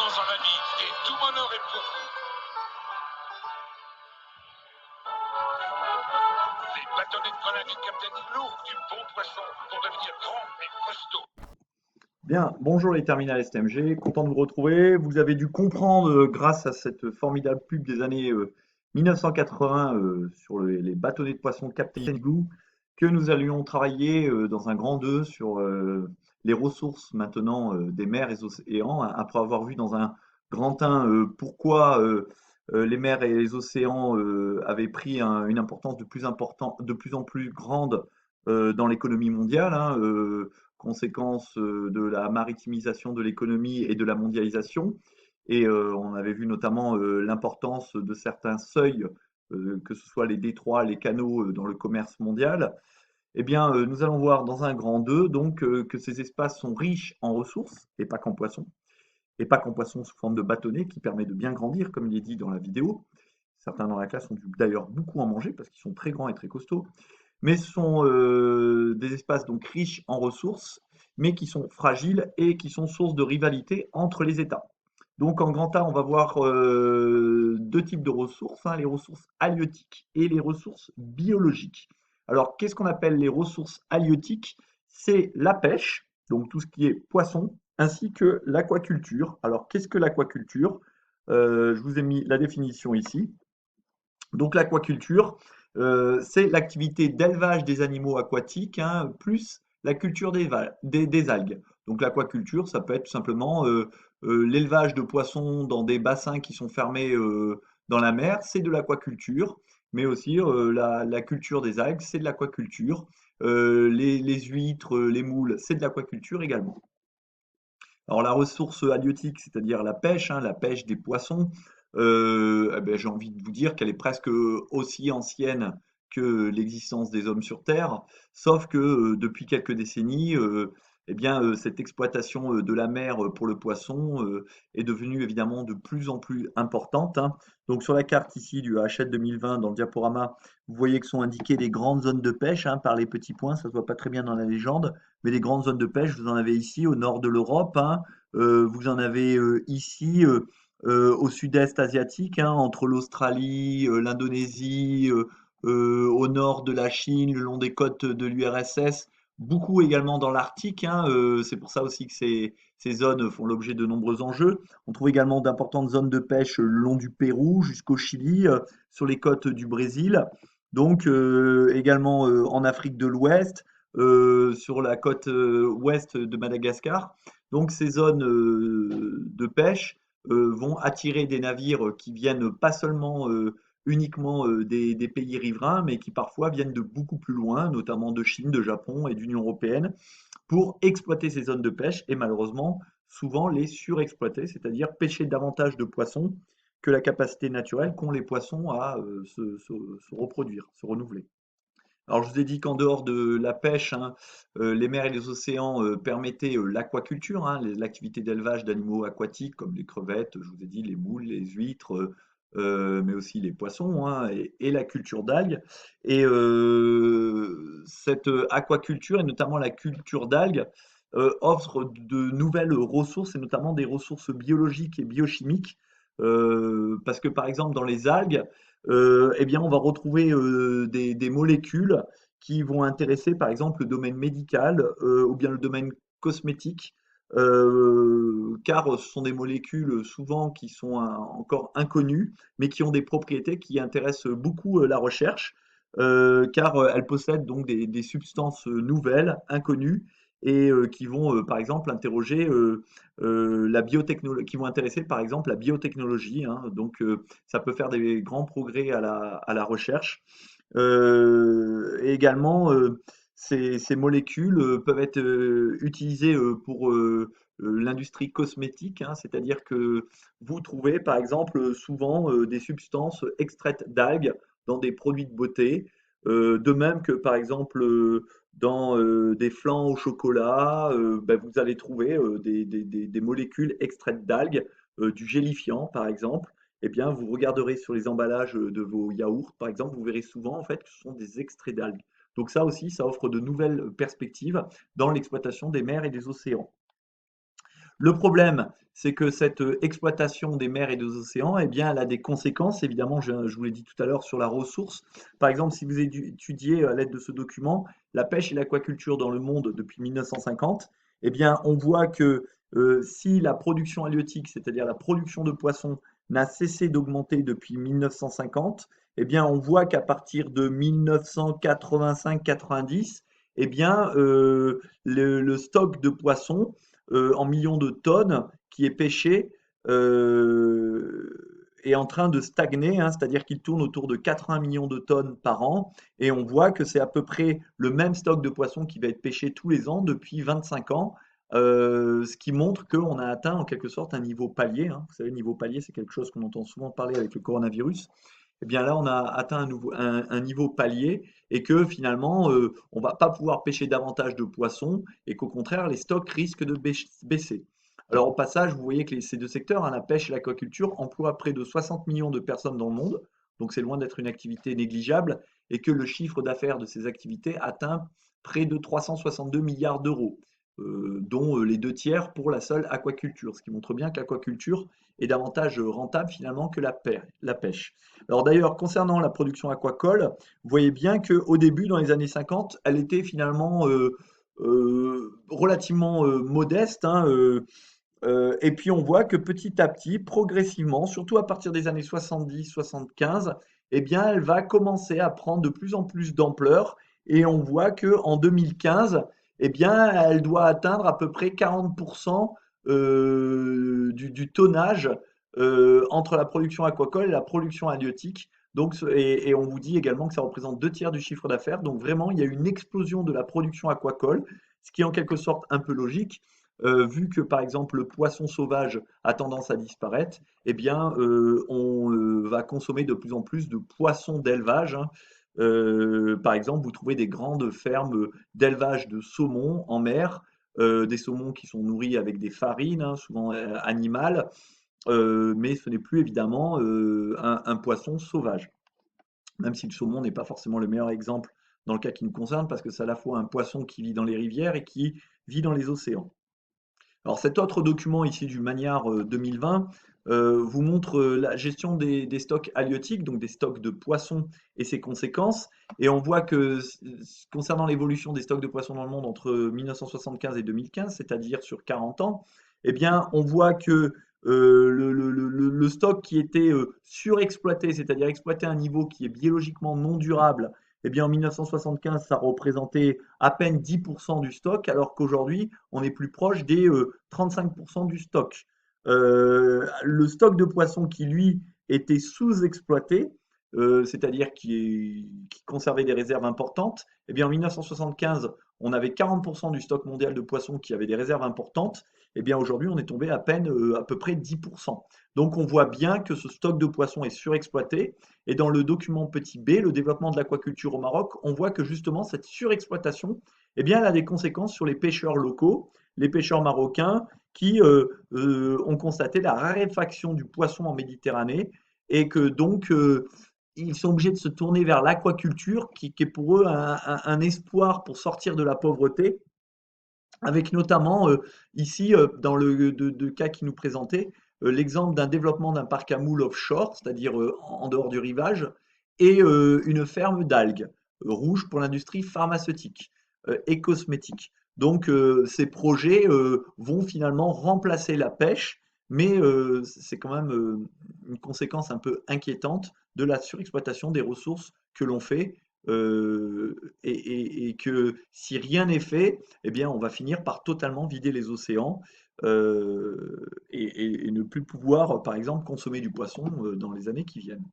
dans un ami et tout mon honneur est pour vous. Les bâtonnets de grenade du Capitaine Igloo, du bon poisson pour devenir grand et costaud. Bien, bonjour les terminales STMG, content de vous retrouver. Vous avez dû comprendre, grâce à cette formidable pub des années 1980 sur les bâtonnets de poisson Captain Igloo, que nous allions travailler dans un grand 2 sur les ressources maintenant des mers et des océans, hein, après avoir vu dans un grand 1 pourquoi les mers et les océans avaient pris une importance de plus en plus grande dans l'économie mondiale, hein, conséquence de la maritimisation de l'économie et de la mondialisation. Et on avait vu notamment l'importance de certains seuils, que ce soit les détroits, les canaux dans le commerce mondial. Eh bien, nous allons voir dans un grand 2 donc que ces espaces sont riches en ressources et pas qu'en poissons, et pas qu'en poissons sous forme de bâtonnets qui permet de bien grandir, comme il est dit dans la vidéo. Certains dans la classe ont dû d'ailleurs beaucoup en manger parce qu'ils sont très grands et très costauds, mais ce sont des espaces donc riches en ressources, mais qui sont fragiles et qui sont source de rivalité entre les États. Donc en grand A, on va voir deux types de ressources, hein, les ressources halieutiques et les ressources biologiques. Alors qu'est-ce qu'on appelle les ressources halieutiques? C'est la pêche, donc tout ce qui est poisson, ainsi que l'aquaculture. Alors qu'est-ce que l'aquaculture? Je vous ai mis la définition ici. Donc l'aquaculture, c'est l'activité d'élevage des animaux aquatiques, hein, plus la culture des algues. Donc l'aquaculture, ça peut être tout simplement l'élevage de poissons dans des bassins qui sont fermés dans la mer, c'est de l'aquaculture, mais aussi la culture des algues, c'est de l'aquaculture. Les huîtres, les moules, c'est de l'aquaculture également. Alors la ressource halieutique, c'est-à-dire la pêche, hein, la pêche des poissons, eh ben, j'ai envie de vous dire qu'elle est presque aussi ancienne que l'existence des hommes sur Terre, sauf que depuis quelques décennies, eh bien, cette exploitation de la mer pour le poisson est devenue évidemment de plus en plus importante, hein. Donc sur la carte ici du Hachette 2020 dans le diaporama, vous voyez que sont indiquées les grandes zones de pêche, hein, par les petits points, ça ne se voit pas très bien dans la légende, mais les grandes zones de pêche, vous en avez ici au nord de l'Europe, hein, vous en avez ici au sud-est asiatique, hein, entre l'Australie, l'Indonésie, au nord de la Chine, le long des côtes de l'URSS, beaucoup également dans l'Arctique, hein, c'est pour ça aussi que ces zones font l'objet de nombreux enjeux. On trouve également d'importantes zones de pêche le long du Pérou jusqu'au Chili, sur les côtes du Brésil, donc également en Afrique de l'Ouest, sur la côte ouest de Madagascar. Donc ces zones de pêche vont attirer des navires qui viennent pas seulement uniquement des pays riverains, mais qui parfois viennent de beaucoup plus loin, notamment de Chine, de Japon et d'Union européenne, pour exploiter ces zones de pêche et malheureusement souvent les surexploiter, c'est-à-dire pêcher davantage de poissons que la capacité naturelle qu'ont les poissons à se reproduire, se renouveler. Alors, je vous ai dit qu'en dehors de la pêche, hein, les mers et les océans permettaient l'aquaculture, hein, l'activité d'élevage d'animaux aquatiques comme les crevettes, je vous ai dit les moules, les huîtres, mais aussi les poissons, hein, et la culture d'algues. Et cette aquaculture, et notamment la culture d'algues, offre de nouvelles ressources, et notamment des ressources biologiques et biochimiques, parce que par exemple dans les algues, eh bien, on va retrouver des molécules qui vont intéresser, par exemple, le domaine médical ou bien le domaine cosmétique, car ce sont des molécules souvent qui sont encore inconnues, mais qui ont des propriétés qui intéressent beaucoup la recherche, car elles possèdent donc des substances nouvelles, inconnues, et qui vont, par exemple, interroger la biotechnologie, qui vont intéresser, par exemple, la biotechnologie, hein. Donc, ça peut faire des grands progrès à la recherche. Et également, ces molécules peuvent être utilisées pour l'industrie cosmétique, hein, c'est-à-dire que vous trouvez par exemple souvent des substances extraites d'algues dans des produits de beauté, de même que par exemple dans des flancs au chocolat, ben, vous allez trouver des molécules extraites d'algues, du gélifiant par exemple. Eh bien, vous regarderez sur les emballages de vos yaourts, par exemple, vous verrez souvent en fait que ce sont des extraits d'algues. Donc ça aussi, ça offre de nouvelles perspectives dans l'exploitation des mers et des océans. Le problème, c'est que cette exploitation des mers et des océans, eh bien, elle a des conséquences, évidemment, je vous l'ai dit tout à l'heure, sur la ressource. Par exemple, si vous étudiez à l'aide de ce document la pêche et l'aquaculture dans le monde depuis 1950, eh bien, on voit que si la production halieutique, c'est-à-dire la production de poissons, n'a cessé d'augmenter depuis 1950, eh bien, on voit qu'à partir de 1985-90, eh bien, le stock de poissons en millions de tonnes qui est pêché est en train de stagner, hein, c'est-à-dire qu'il tourne autour de 80 millions de tonnes par an, et on voit que c'est à peu près le même stock de poissons qui va être pêché tous les ans depuis 25 ans, ce qui montre qu'on a atteint en quelque sorte un niveau palier, hein. Vous savez, le niveau palier, c'est quelque chose qu'on entend souvent parler avec le coronavirus. Eh bien là, on a atteint un niveau palier et que finalement, on va pas pouvoir pêcher davantage de poissons et qu'au contraire, les stocks risquent de baisser. Alors au passage, vous voyez que ces deux secteurs, hein, la pêche et l'aquaculture, emploient près de 60 millions de personnes dans le monde, donc c'est loin d'être une activité négligeable, et que le chiffre d'affaires de ces activités atteint près de 362 milliards d'euros, dont les deux tiers pour la seule aquaculture, ce qui montre bien que l'aquaculture est davantage rentable finalement que la pêche. Alors d'ailleurs, concernant la production aquacole, vous voyez bien qu'au début, dans les années 50, elle était finalement relativement modeste, hein, et puis on voit que petit à petit, progressivement, surtout à partir des années 70-75, eh bien, elle va commencer à prendre de plus en plus d'ampleur. Et on voit qu'en 2015, eh bien, elle doit atteindre à peu près 40% du tonnage entre la production aquacole et la production halieutique. Donc, et on vous dit également que ça représente deux tiers du chiffre d'affaires. Donc vraiment, il y a une explosion de la production aquacole, ce qui est en quelque sorte un peu logique vu que par exemple le poisson sauvage a tendance à disparaître, eh bien on va consommer de plus en plus de poissons d'élevage, hein. Par exemple, vous trouvez des grandes fermes d'élevage de saumon en mer, des saumons qui sont nourris avec des farines, hein, souvent animales, mais ce n'est plus évidemment un poisson sauvage. Même si le saumon n'est pas forcément le meilleur exemple dans le cas qui nous concerne, parce que c'est à la fois un poisson qui vit dans les rivières et qui vit dans les océans. Alors cet autre document ici du Magnard 2020 vous montre la gestion des stocks halieutiques, donc des stocks de poissons et ses conséquences. Et on voit que concernant l'évolution des stocks de poissons dans le monde entre 1975 et 2015, c'est-à-dire sur 40 ans, eh bien on voit que le stock qui était surexploité, c'est-à-dire exploité à un niveau qui est biologiquement non durable, eh bien en 1975, ça représentait à peine 10% du stock, alors qu'aujourd'hui, on est plus proche des 35% du stock. Le stock de poissons qui, lui, était sous-exploité, c'est-à-dire qui conservait des réserves importantes, eh bien en 1975, on avait 40% du stock mondial de poissons qui avait des réserves importantes, eh bien aujourd'hui, on est tombé à peine à peu près 10%. Donc on voit bien que ce stock de poissons est surexploité. Et dans le document petit b, le développement de l'aquaculture au Maroc, on voit que justement cette surexploitation, eh bien, elle a des conséquences sur les pêcheurs locaux, les pêcheurs marocains qui ont constaté la raréfaction du poisson en Méditerranée et que donc ils sont obligés de se tourner vers l'aquaculture qui est pour eux un espoir pour sortir de la pauvreté avec notamment ici, dans le cas qui nous présentait, l'exemple d'un développement d'un parc à moules offshore, c'est-à-dire en dehors du rivage, et une ferme d'algues rouges pour l'industrie pharmaceutique et cosmétique. Donc ces projets vont finalement remplacer la pêche, mais c'est quand même une conséquence un peu inquiétante de la surexploitation des ressources que l'on fait et que si rien n'est fait, eh bien, on va finir par totalement vider les océans et ne plus pouvoir, par exemple, consommer du poisson dans les années qui viennent.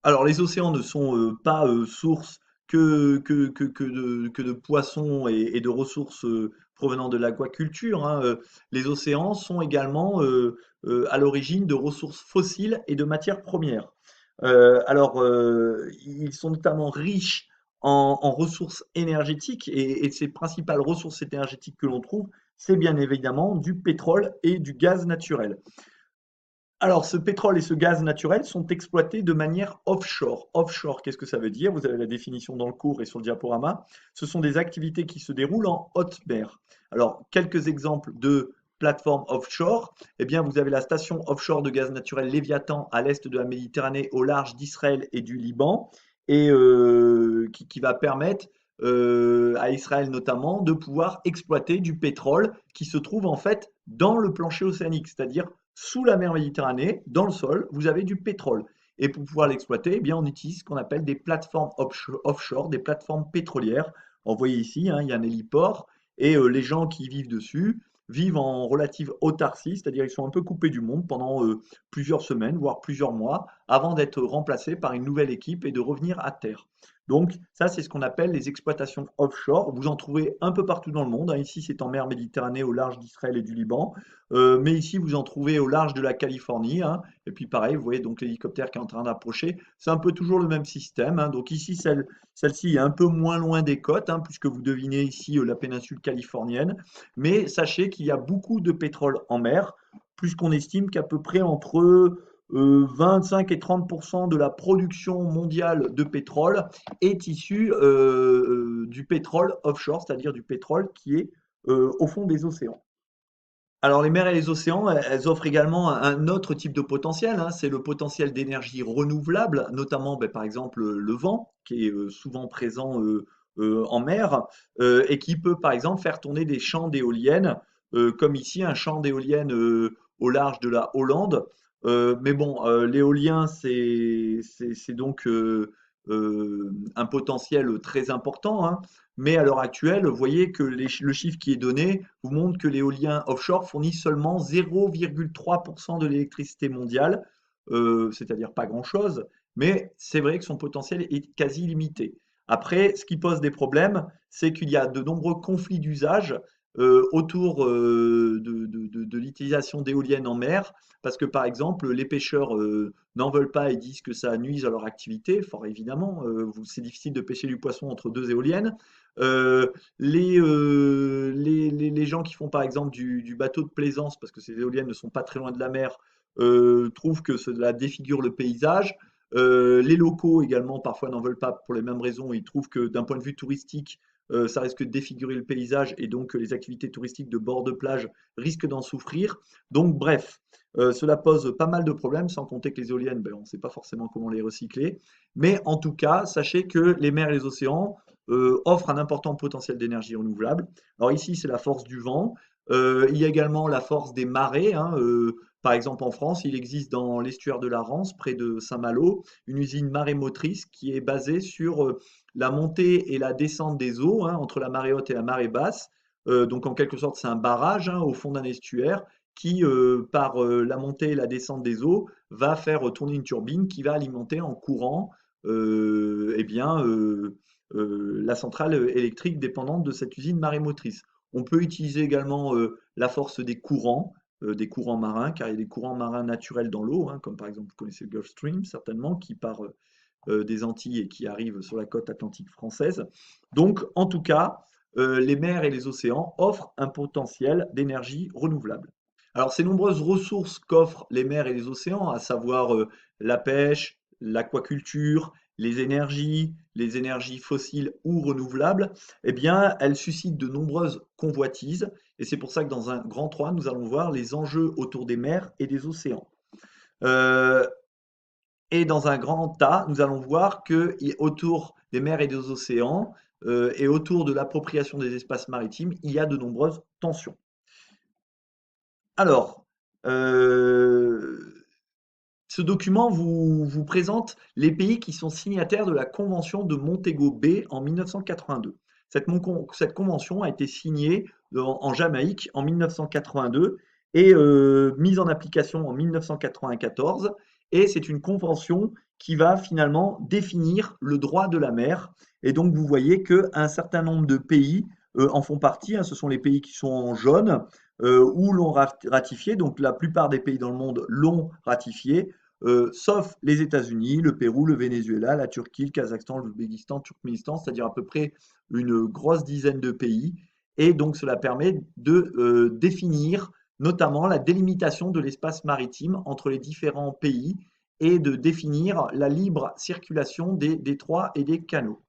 Alors, les océans ne sont pas source que de poissons et de ressources provenant de l'aquaculture, hein. Les océans sont également à l'origine de ressources fossiles et de matières premières. Ils sont notamment riches en ressources énergétiques et ces principales ressources énergétiques que l'on trouve, c'est bien évidemment du pétrole et du gaz naturel. Alors, ce pétrole et ce gaz naturel sont exploités de manière offshore. Offshore, qu'est-ce que ça veut dire? Vous avez la définition dans le cours et sur le diaporama. Ce sont des activités qui se déroulent en haute mer. Alors, quelques exemples de plateformes offshore, eh bien, vous avez la station offshore de gaz naturel Léviathan à l'est de la Méditerranée, au large d'Israël et du Liban, et qui va permettre à Israël notamment de pouvoir exploiter du pétrole qui se trouve en fait dans le plancher océanique, c'est-à-dire sous la mer Méditerranée, dans le sol, vous avez du pétrole. Et pour pouvoir l'exploiter, eh bien, on utilise ce qu'on appelle des plateformes offshore, des plateformes pétrolières. Vous voyez ici, hein, il y a un héliport et les gens qui vivent dessus vivent en relative autarcie, c'est-à-dire ils sont un peu coupés du monde pendant plusieurs semaines, voire plusieurs mois, avant d'être remplacés par une nouvelle équipe et de revenir à terre. Donc ça, c'est ce qu'on appelle les exploitations offshore. Vous en trouvez un peu partout dans le monde, hein. Ici, c'est en mer Méditerranée, au large d'Israël et du Liban. Mais ici, vous en trouvez au large de la Californie, hein. Et puis pareil, vous voyez donc l'hélicoptère qui est en train d'approcher. C'est un peu toujours le même système, hein. Donc ici, celle-ci est un peu moins loin des côtes, hein, puisque vous devinez ici la péninsule californienne. Mais sachez qu'il y a beaucoup de pétrole en mer, plus qu'on estime qu'à peu près entre 25 et 30% de la production mondiale de pétrole est issue du pétrole offshore, c'est-à-dire du pétrole qui est au fond des océans. Alors les mers et les océans, elles offrent également un autre type de potentiel, hein, c'est le potentiel d'énergie renouvelable, notamment par exemple le vent, qui est souvent présent en mer, et qui peut par exemple faire tourner des champs d'éoliennes, comme ici un champ d'éoliennes au large de la Hollande. Mais bon, l'éolien, c'est donc un potentiel très important, hein. Mais à l'heure actuelle, vous voyez que le chiffre qui est donné vous montre que l'éolien offshore fournit seulement 0,3% de l'électricité mondiale, c'est-à-dire pas grand-chose, mais c'est vrai que son potentiel est quasi limité. Après, ce qui pose des problèmes, c'est qu'il y a de nombreux conflits d'usage autour de l'utilisation d'éoliennes en mer, parce que par exemple, les pêcheurs n'en veulent pas et disent que ça nuise à leur activité. Fort évidemment, c'est difficile de pêcher du poisson entre deux éoliennes. Euh, les gens qui font par exemple du bateau de plaisance, parce que ces éoliennes ne sont pas très loin de la mer, trouvent que cela défigure le paysage. Les locaux également parfois n'en veulent pas pour les mêmes raisons. Ils trouvent que d'un point de vue touristique, ça risque de défigurer le paysage et donc les activités touristiques de bord de plage risquent d'en souffrir. Donc bref, cela pose pas mal de problèmes, sans compter que les éoliennes, on ne sait pas forcément comment les recycler. Mais en tout cas, sachez que les mers et les océans offrent un important potentiel d'énergie renouvelable. Alors ici, c'est la force du vent. Il y a également la force des marées, hein. Par exemple, en France, il existe dans l'estuaire de la Rance, près de Saint-Malo, une usine marémotrice qui est basée sur la montée et la descente des eaux, hein, entre la marée haute et la marée basse. Donc en quelque sorte, c'est un barrage, hein, au fond d'un estuaire qui, par la montée et la descente des eaux, va faire tourner une turbine qui va alimenter en courant eh bien, la centrale électrique dépendante de cette usine marémotrice. On peut utiliser également la force des courants marins, car il y a des courants marins naturels dans l'eau, hein, comme par exemple, vous connaissez le Gulf Stream certainement, qui part des Antilles et qui arrive sur la côte atlantique française. Donc, en tout cas, les mers et les océans offrent un potentiel d'énergie renouvelable. Alors, ces nombreuses ressources qu'offrent les mers et les océans, à savoir la pêche, l'aquaculture, les énergies fossiles ou renouvelables, eh bien, elles suscitent de nombreuses convoitises. Et c'est pour ça que dans un grand 3, nous allons voir les enjeux autour des mers et des océans. Euh, et dans un grand A, nous allons voir que autour des mers et des océans et autour de l'appropriation des espaces maritimes, il y a de nombreuses tensions. Alors, ce document vous présente les pays qui sont signataires de la Convention de Montego Bay en 1982. Cette convention a été signée en Jamaïque en 1982 et mise en application en 1994. Et c'est une convention qui va finalement définir le droit de la mer. Et donc vous voyez qu'un certain nombre de pays en font partie, hein. Ce sont les pays qui sont en jaune ou l'ont ratifié. Donc la plupart des pays dans le monde l'ont ratifié, sauf les États-Unis, le Pérou, le Venezuela, la Turquie, le Kazakhstan, l'Ouzbékistan, le Turkménistan, c'est-à-dire à peu près une grosse dizaine de pays. Et donc cela permet de définir notamment la délimitation de l'espace maritime entre les différents pays et de définir la libre circulation des détroits et des canaux.